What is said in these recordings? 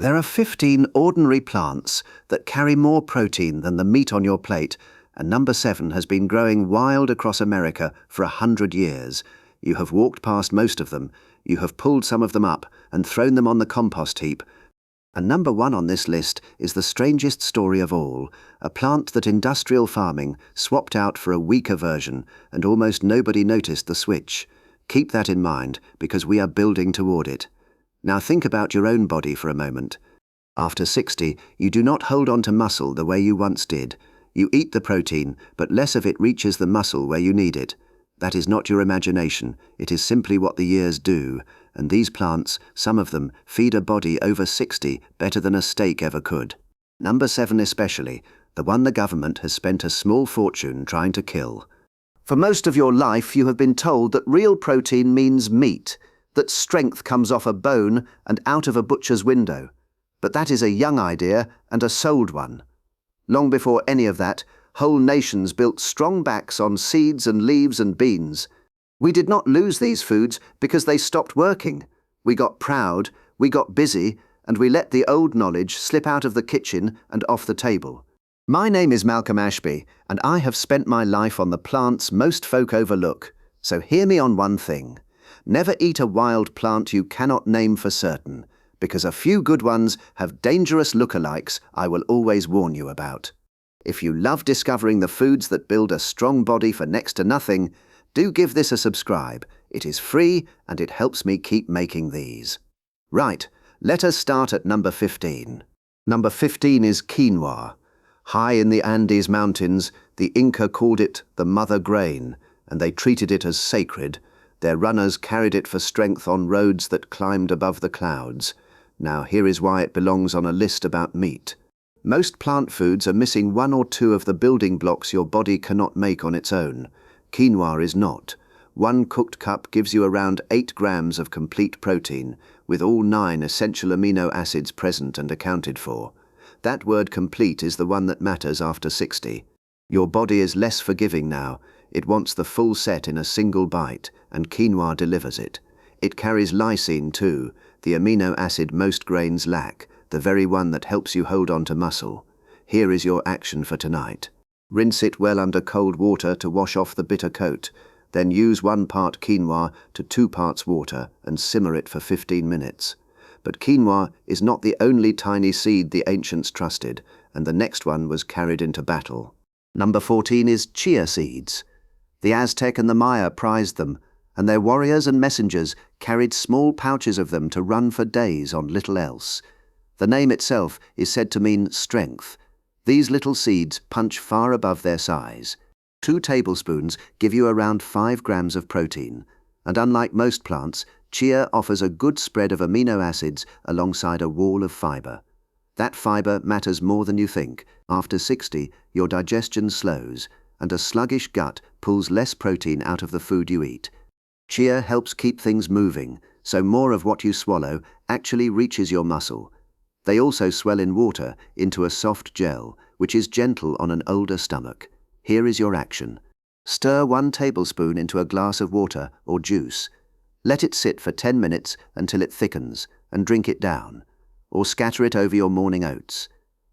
There are 15 ordinary plants that carry more protein than the meat on your plate, and number 7 has been growing wild across America for 100 years. You have walked past most of them, you have pulled some of them up and thrown them on the compost heap. And number 1 on this list is the strangest story of all, a plant that industrial farming swapped out for a weaker version, and almost nobody noticed the switch. Keep that in mind, because we are building toward it. Now think about your own body for a moment. After 60, you do not hold on to muscle the way you once did. You eat the protein, but less of it reaches the muscle where you need it. That is not your imagination, it is simply what the years do, and these plants, some of them, feed a body over 60 better than a steak ever could. Number 7 especially, the one the government has spent a small fortune trying to kill. For most of your life you have been told that real protein means meat, that strength comes off a bone and out of a butcher's window. But that is a young idea and a sold one. Long before any of that, whole nations built strong backs on seeds and leaves and beans. We did not lose these foods because they stopped working. We got proud, we got busy, and we let the old knowledge slip out of the kitchen and off the table. My name is Malcolm Ashby, and I have spent my life on the plants most folk overlook. So hear me on one thing. Never eat a wild plant you cannot name for certain, because a few good ones have dangerous lookalikes I will always warn you about. If you love discovering the foods that build a strong body for next to nothing, do give this a subscribe. It is free and it helps me keep making these. Right, let us start at number 15. Number 15 is quinoa. High in the Andes Mountains, the Inca called it the mother grain, and they treated it as sacred. Their runners carried it for strength on roads that climbed above the clouds. Now here is why it belongs on a list about meat. Most plant foods are missing 1 or 2 of the building blocks your body cannot make on its own. Quinoa is not. 1 cooked cup gives you around 8 grams of complete protein, with all 9 essential amino acids present and accounted for. That word complete is the one that matters after 60. Your body is less forgiving now. It wants the full set in a single bite, and quinoa delivers it. It carries lysine too, the amino acid most grains lack, the very one that helps you hold on to muscle. Here is your action for tonight. Rinse it well under cold water to wash off the bitter coat. Then use 1 part quinoa to 2 parts water and simmer it for 15 minutes. But quinoa is not the only tiny seed the ancients trusted, and the next one was carried into battle. Number 14 is chia seeds. The Aztec and the Maya prized them, and their warriors and messengers carried small pouches of them to run for days on little else. The name itself is said to mean strength. These little seeds punch far above their size. 2 tablespoons give you around 5 grams of protein, and unlike most plants, chia offers a good spread of amino acids alongside a wall of fiber. That fiber matters more than you think. After 60, your digestion slows, and a sluggish gut pulls less protein out of the food you eat. Chia helps keep things moving, so more of what you swallow actually reaches your muscle. They also swell in water into a soft gel, which is gentle on an older stomach. Here is your action. Stir 1 tablespoon into a glass of water or juice. Let it sit for 10 minutes until it thickens, and drink it down, or scatter it over your morning oats.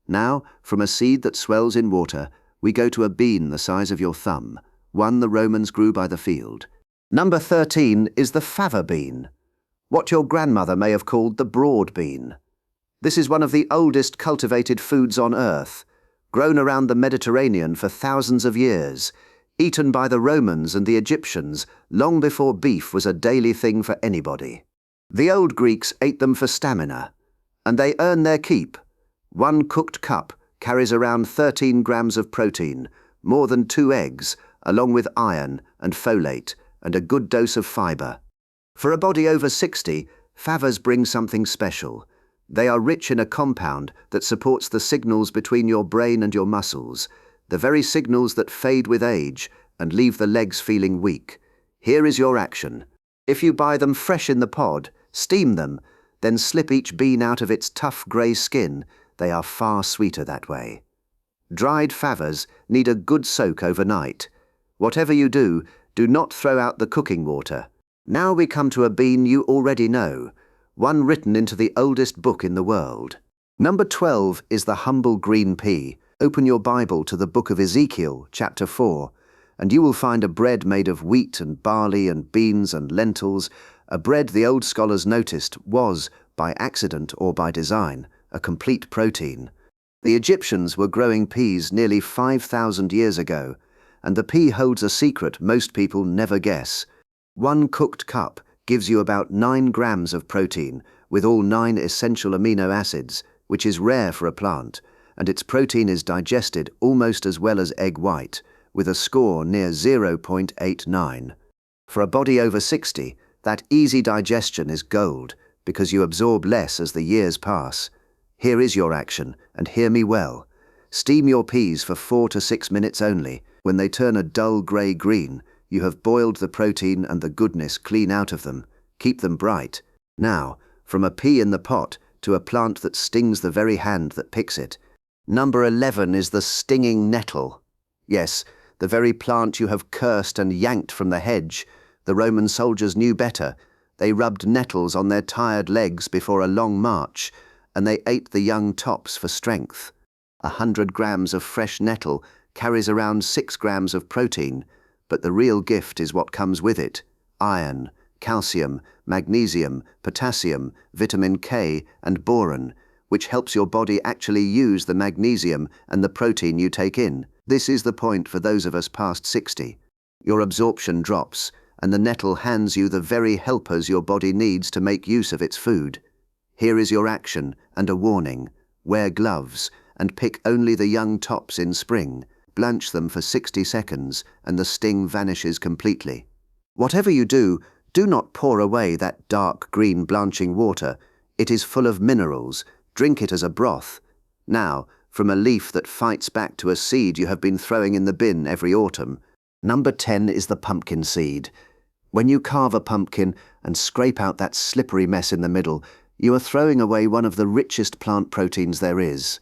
Now, from a seed that swells in water, we go to a bean the size of your thumb, one the Romans grew by the field. Number 13 is the fava bean, what your grandmother may have called the broad bean. This is one of the oldest cultivated foods on earth, grown around the Mediterranean for thousands of years, eaten by the Romans and the Egyptians long before beef was a daily thing for anybody. The old Greeks ate them for stamina, and they earn their keep. 1 cooked cup carries around 13 grams of protein, more than 2 eggs, along with iron and folate, and a good dose of fiber. For a body over 60, favas bring something special. They are rich in a compound that supports the signals between your brain and your muscles, the very signals that fade with age and leave the legs feeling weak. Here is your action. If you buy them fresh in the pod, steam them, then slip each bean out of its tough grey skin. They are far sweeter that way. Dried favas need a good soak overnight. Whatever you do not throw out the cooking water. Now we come to a bean you already know, one written into the oldest book in the world. Number 12 is the humble green pea. Open your Bible to the book of Ezekiel, chapter 4, and you will find a bread made of wheat and barley and beans and lentils, a bread the old scholars noticed was, by accident or by design, a complete protein. The Egyptians were growing peas nearly 5,000 years ago, and the pea holds a secret most people never guess. One cooked cup gives you about 9 grams of protein, with all 9 essential amino acids, which is rare for a plant, and its protein is digested almost as well as egg white, with a score near 0.89. For a body over 60, that easy digestion is gold, because you absorb less as the years pass. Here is your action, and hear me well. Steam your peas for 4 to 6 minutes only. When they turn a dull grey-green, you have boiled the protein and the goodness clean out of them. Keep them bright. Now, from a pea in the pot to a plant that stings the very hand that picks it. Number 11 is the stinging nettle. Yes, the very plant you have cursed and yanked from the hedge. The Roman soldiers knew better. They rubbed nettles on their tired legs before a long march, and they ate the young tops for strength. 100 grams of fresh nettle carries around 6 grams of protein, but the real gift is what comes with it: iron, calcium, magnesium, potassium, vitamin K, and boron, which helps your body actually use the magnesium and the protein you take in. This is the point for those of us past 60. Your absorption drops, and the nettle hands you the very helpers your body needs to make use of its food. Here is your action and a warning. Wear gloves and pick only the young tops in spring. Blanch them for 60 seconds and the sting vanishes completely. Whatever you do, do not pour away that dark green blanching water. It is full of minerals. Drink it as a broth. Now, from a leaf that fights back to a seed you have been throwing in the bin every autumn. Number 10 is the pumpkin seed. When you carve a pumpkin and scrape out that slippery mess in the middle, you are throwing away one of the richest plant proteins there is.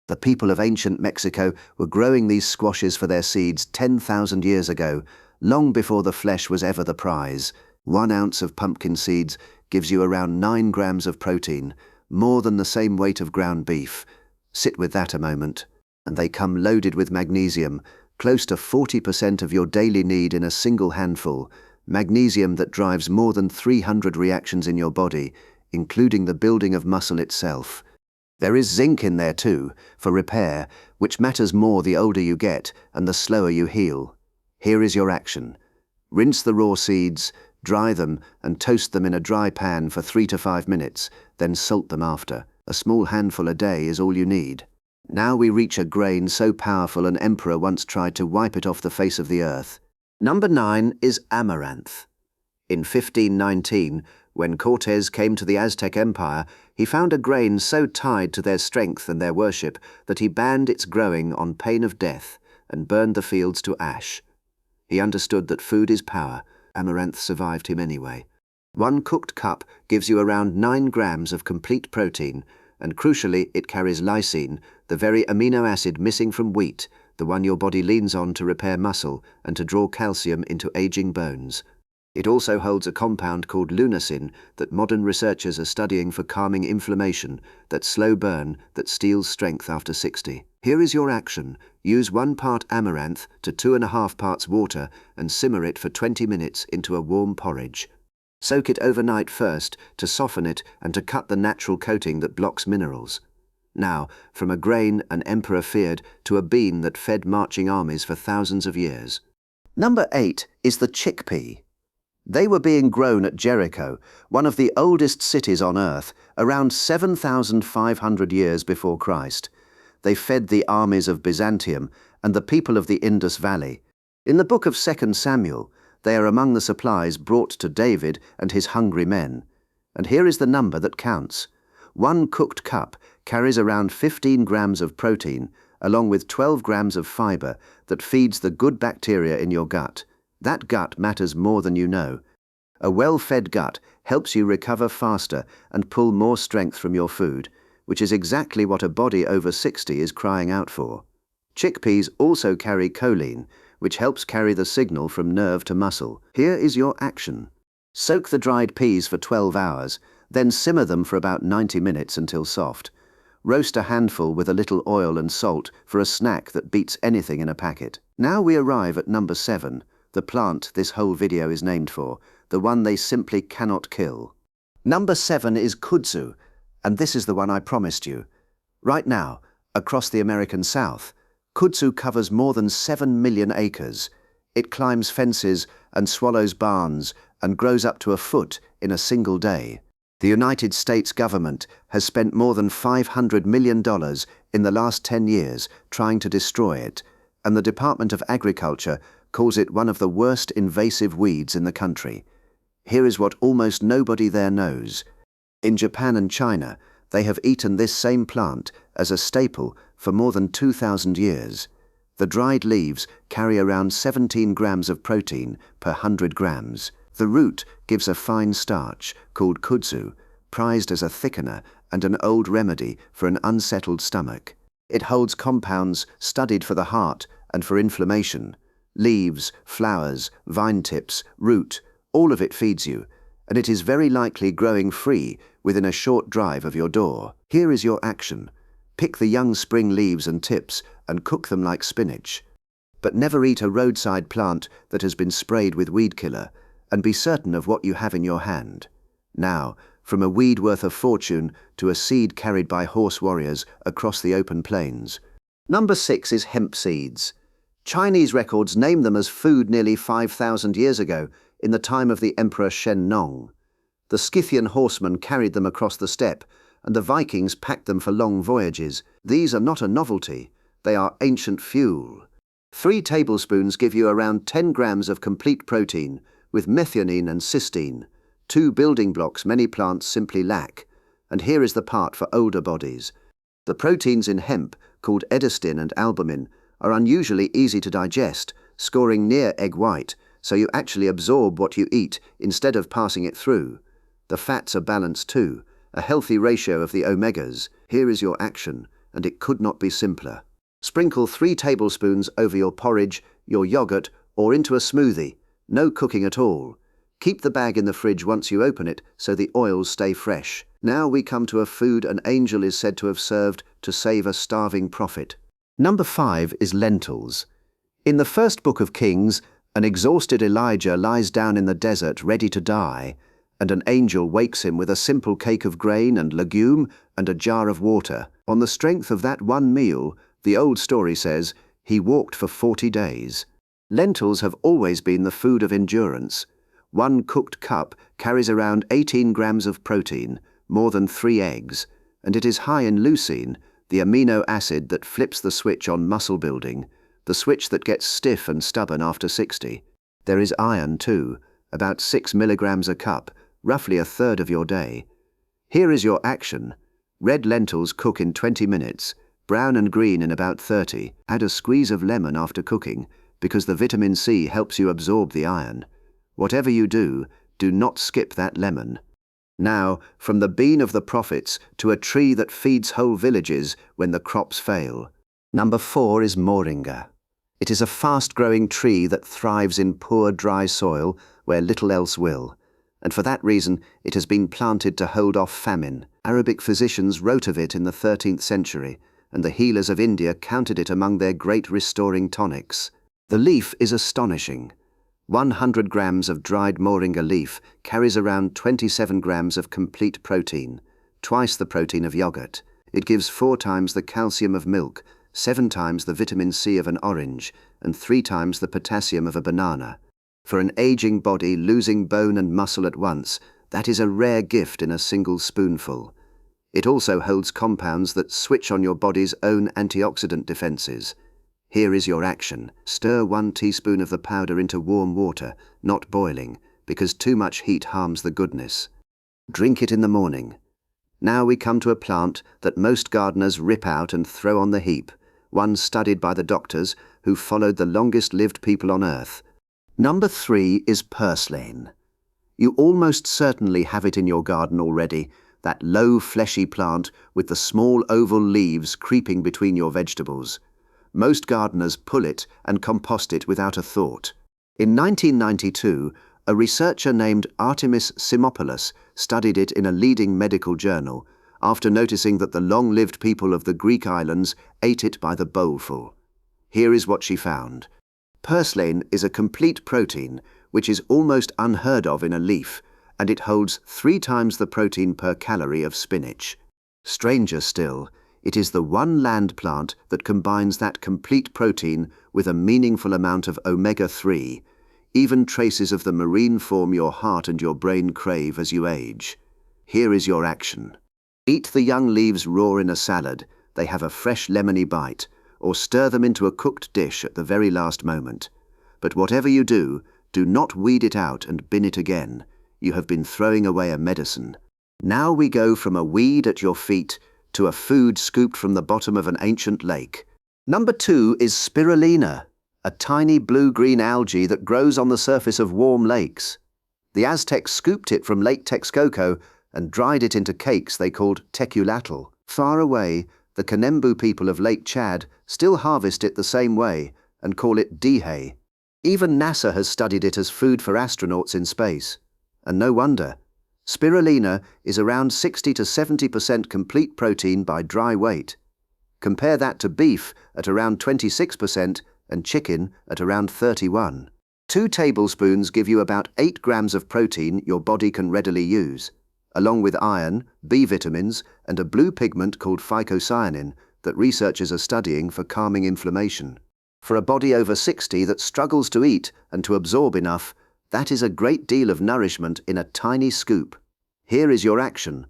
The people of ancient Mexico were growing these squashes for their seeds 10,000 years ago, long before the flesh was ever the prize. 1 ounce of pumpkin seeds gives you around 9 grams of protein, more than the same weight of ground beef. Sit with that a moment. And they come loaded with magnesium, close to 40% of your daily need in a single handful. Magnesium that drives more than 300 reactions in your body, including the building of muscle itself. There is zinc in there too, for repair, which matters more the older you get and the slower you heal. Here is your action. Rinse the raw seeds, dry them and toast them in a dry pan for 3 to 5 minutes, then salt them after. A small handful a day is all you need. Now we reach a grain so powerful an emperor once tried to wipe it off the face of the earth. Number 9 is amaranth. In 1519, when Cortes came to the Aztec Empire, he found a grain so tied to their strength and their worship that he banned its growing on pain of death and burned the fields to ash. He understood that food is power. Amaranth survived him anyway. 1 cooked cup gives you around 9 grams of complete protein, and crucially it carries lysine, the very amino acid missing from wheat, the one your body leans on to repair muscle and to draw calcium into aging bones. It also holds a compound called lunacin that modern researchers are studying for calming inflammation, that slow burn, that steals strength after 60. Here is your action. Use 1 part amaranth to 2.5 parts water and simmer it for 20 minutes into a warm porridge. Soak it overnight first to soften it and to cut the natural coating that blocks minerals. Now, from a grain an emperor feared to a bean that fed marching armies for thousands of years. Number 8 is the chickpea. They were being grown at Jericho, one of the oldest cities on earth, around 7,500 years before Christ. They fed the armies of Byzantium and the people of the Indus Valley. In the book of 2 Samuel, they are among the supplies brought to David and his hungry men. And here is the number that counts. 1 cooked cup carries around 15 grams of protein, along with 12 grams of fiber that feeds the good bacteria in your gut. That gut matters more than you know. A well-fed gut helps you recover faster and pull more strength from your food, which is exactly what a body over 60 is crying out for. Chickpeas also carry choline, which helps carry the signal from nerve to muscle. Here is your action. Soak the dried peas for 12 hours, Then simmer them for about 90 minutes until soft. Roast a handful with a little oil and salt for a snack that beats anything in a packet. Now we arrive at number 7, the plant this whole video is named for, the one they simply cannot kill. Number 7 is kudzu, and this is the one I promised you. Right now, across the American South, kudzu covers more than 7 million acres. It climbs fences and swallows barns and grows up to a foot in a single day. The United States government has spent more than $500 million in the last 10 years trying to destroy it, and the Department of Agriculture calls it one of the worst invasive weeds in the country. Here is what almost nobody there knows. In Japan and China, they have eaten this same plant as a staple for more than 2,000 years. The dried leaves carry around 17 grams of protein per 100 grams. The root gives a fine starch called kudzu, prized as a thickener and an old remedy for an unsettled stomach. It holds compounds studied for the heart and for inflammation. Leaves, flowers, vine tips, root, all of it feeds you, and it is very likely growing free within a short drive of your door. Here is your action. Pick the young spring leaves and tips and cook them like spinach. But never eat a roadside plant that has been sprayed with weed killer, and be certain of what you have in your hand. Now, from a weed worth a fortune to a seed carried by horse warriors across the open plains. Number 6 is hemp seeds. Chinese records name them as food nearly 5,000 years ago, in the time of the Emperor Shen Nong. The Scythian horsemen carried them across the steppe, and the Vikings packed them for long voyages. These are not a novelty, they are ancient fuel. 3 tablespoons give you around 10 grams of complete protein, with methionine and cysteine, 2 building blocks many plants simply lack. And here is the part for older bodies. The proteins in hemp, called edestin and albumin, are unusually easy to digest, scoring near egg white, so you actually absorb what you eat instead of passing it through. The fats are balanced too, a healthy ratio of the omegas. Here is your action, and it could not be simpler. Sprinkle 3 tablespoons over your porridge, your yogurt, or into a smoothie. No cooking at all. Keep the bag in the fridge once you open it so the oils stay fresh. Now we come to a food an angel is said to have served to save a starving prophet. Number 5 is lentils. In the first book of Kings, an exhausted Elijah lies down in the desert ready to die, and an angel wakes him with a simple cake of grain and legume and a jar of water. On the strength of that one meal, the old story says, he walked for 40 days. Lentils have always been the food of endurance. 1 cooked cup carries around 18 grams of protein, more than 3 eggs, and it is high in leucine, the amino acid that flips the switch on muscle building, the switch that gets stiff and stubborn after 60. There is iron too, about 6 milligrams a cup, roughly a third of your day. Here is your action. Red lentils cook in 20 minutes, brown and green in about 30. Add a squeeze of lemon after cooking, because the vitamin C helps you absorb the iron. Whatever you do, do not skip that lemon. Now, from the bean of the prophets to a tree that feeds whole villages when the crops fail. Number 4 is moringa. It is a fast-growing tree that thrives in poor, dry soil where little else will, and for that reason it has been planted to hold off famine. Arabic physicians wrote of it in the 13th century, and the healers of India counted it among their great restoring tonics. The leaf is astonishing. 100 grams of dried moringa leaf carries around 27 grams of complete protein, twice the protein of yogurt. It gives 4 times the calcium of milk, 7 times the vitamin C of an orange, and 3 times the potassium of a banana. For an aging body losing bone and muscle at once, that is a rare gift in a single spoonful. It also holds compounds that switch on your body's own antioxidant defenses. Here is your action. Stir 1 teaspoon of the powder into warm water, not boiling, because too much heat harms the goodness. Drink it in the morning. Now we come to a plant that most gardeners rip out and throw on the heap, one studied by the doctors who followed the longest-lived people on earth. Number 3 is purslane. You almost certainly have it in your garden already, that low fleshy plant with the small oval leaves creeping between your vegetables. Most gardeners pull it and compost it without a thought. In 1992, A researcher named Artemis Simopoulos studied it in a leading medical journal after noticing that the long-lived people of the Greek islands ate it by the bowlful. Here is what she found. Purslane is a complete protein, which is almost unheard of in a leaf, and it holds 3 times the protein per calorie of spinach. Stranger still, it is the one land plant that combines that complete protein with a meaningful amount of omega-3, even traces of the marine form your heart and your brain crave as you age. Here is your action. Eat the young leaves raw in a salad, they have a fresh lemony bite, or stir them into a cooked dish at the very last moment. But whatever you do, do not weed it out and bin it again. You have been throwing away a medicine. Now we go from a weed at your feet to a food scooped from the bottom of an ancient lake. Number 2 is spirulina, a tiny blue-green algae that grows on the surface of warm lakes. The Aztecs scooped it from Lake Texcoco and dried it into cakes they called teculatl. Far away, the Kanembu people of Lake Chad still harvest it the same way and call it dihe. Even NASA has studied it as food for astronauts in space. And no wonder. Spirulina is around 60 to 70% complete protein by dry weight. Compare that to beef at around 26% and chicken at around 31%. 2 tablespoons give you about 8 grams of protein your body can readily use, along with iron, B vitamins, and a blue pigment called phycocyanin that researchers are studying for calming inflammation. For a body over 60 that struggles to eat and to absorb enough, that is a great deal of nourishment in a tiny scoop. Here is your action.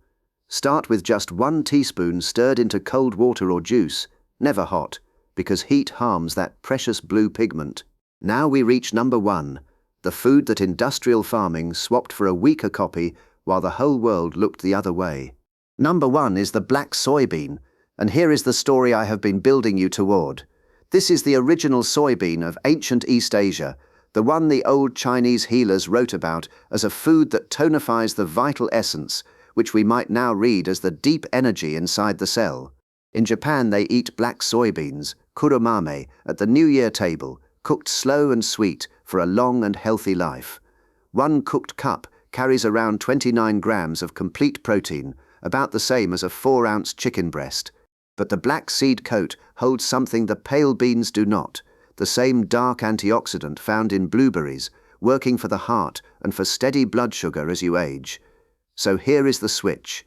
Start with just 1 teaspoon stirred into cold water or juice, never hot, because heat harms that precious blue pigment. Now we reach number 1, the food that industrial farming swapped for a weaker copy while the whole world looked the other way. Number 1 is the black soybean, and here is the story I have been building you toward. This is the original soybean of ancient East Asia, the one the old Chinese healers wrote about as a food that tonifies the vital essence, which we might now read as the deep energy inside the cell. In Japan they eat black soybeans, kuromame, at the New Year table, cooked slow and sweet for a long and healthy life. 1 cooked cup carries around 29 grams of complete protein, about the same as a 4-ounce chicken breast. But the black seed coat holds something the pale beans do not, the same dark antioxidant found in blueberries, working for the heart and for steady blood sugar as you age. So here is the switch.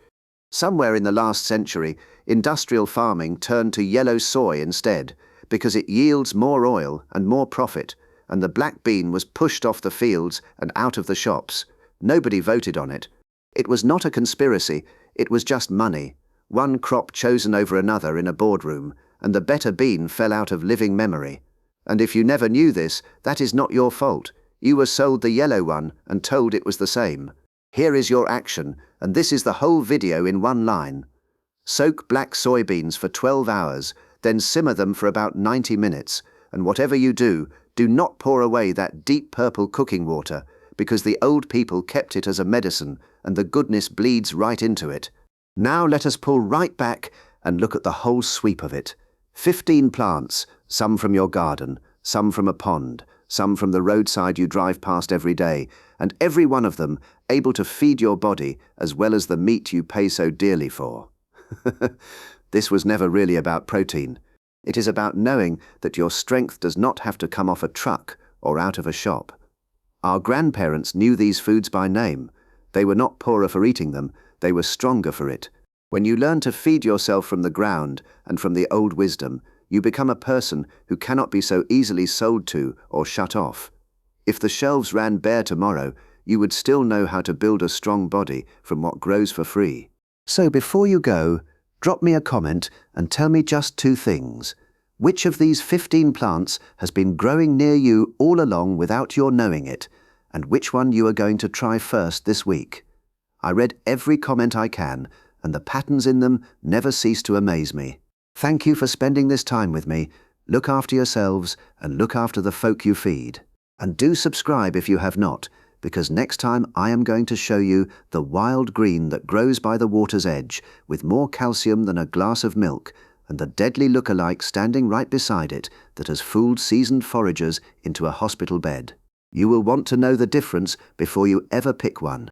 Somewhere in the last century, industrial farming turned to yellow soy instead, because it yields more oil and more profit, and the black bean was pushed off the fields and out of the shops. Nobody voted on it. It was not a conspiracy, it was just money. 1 crop chosen over another in a boardroom, and the better bean fell out of living memory. And if you never knew this, that is not your fault. You were sold the yellow one and told it was the same. Here is your action, and this is the whole video in 1 line. Soak black soybeans for 12 hours, then simmer them for about 90 minutes, and whatever you do, do not pour away that deep purple cooking water, because the old people kept it as a medicine, and the goodness bleeds right into it. Now let us pull right back and look at the whole sweep of it. 15 plants, some from your garden, some from a pond, some from the roadside you drive past every day, and every one of them able to feed your body as well as the meat you pay so dearly for. This was never really about protein. It is about knowing that your strength does not have to come off a truck or out of a shop. Our grandparents knew these foods by name. They were not poorer for eating them, they were stronger for it. When you learn to feed yourself from the ground and from the old wisdom, you become a person who cannot be so easily sold to or shut off. If the shelves ran bare tomorrow, you would still know how to build a strong body from what grows for free. So before you go, drop me a comment and tell me just 2 things. Which of these 15 plants has been growing near you all along without your knowing it, and which one you are going to try first this week? I read every comment I can, and the patterns in them never cease to amaze me. Thank you for spending this time with me. Look after yourselves and look after the folk you feed. And do subscribe if you have not, because next time I am going to show you the wild green that grows by the water's edge with more calcium than a glass of milk, and the deadly look-alike standing right beside it that has fooled seasoned foragers into a hospital bed. You will want to know the difference before you ever pick one.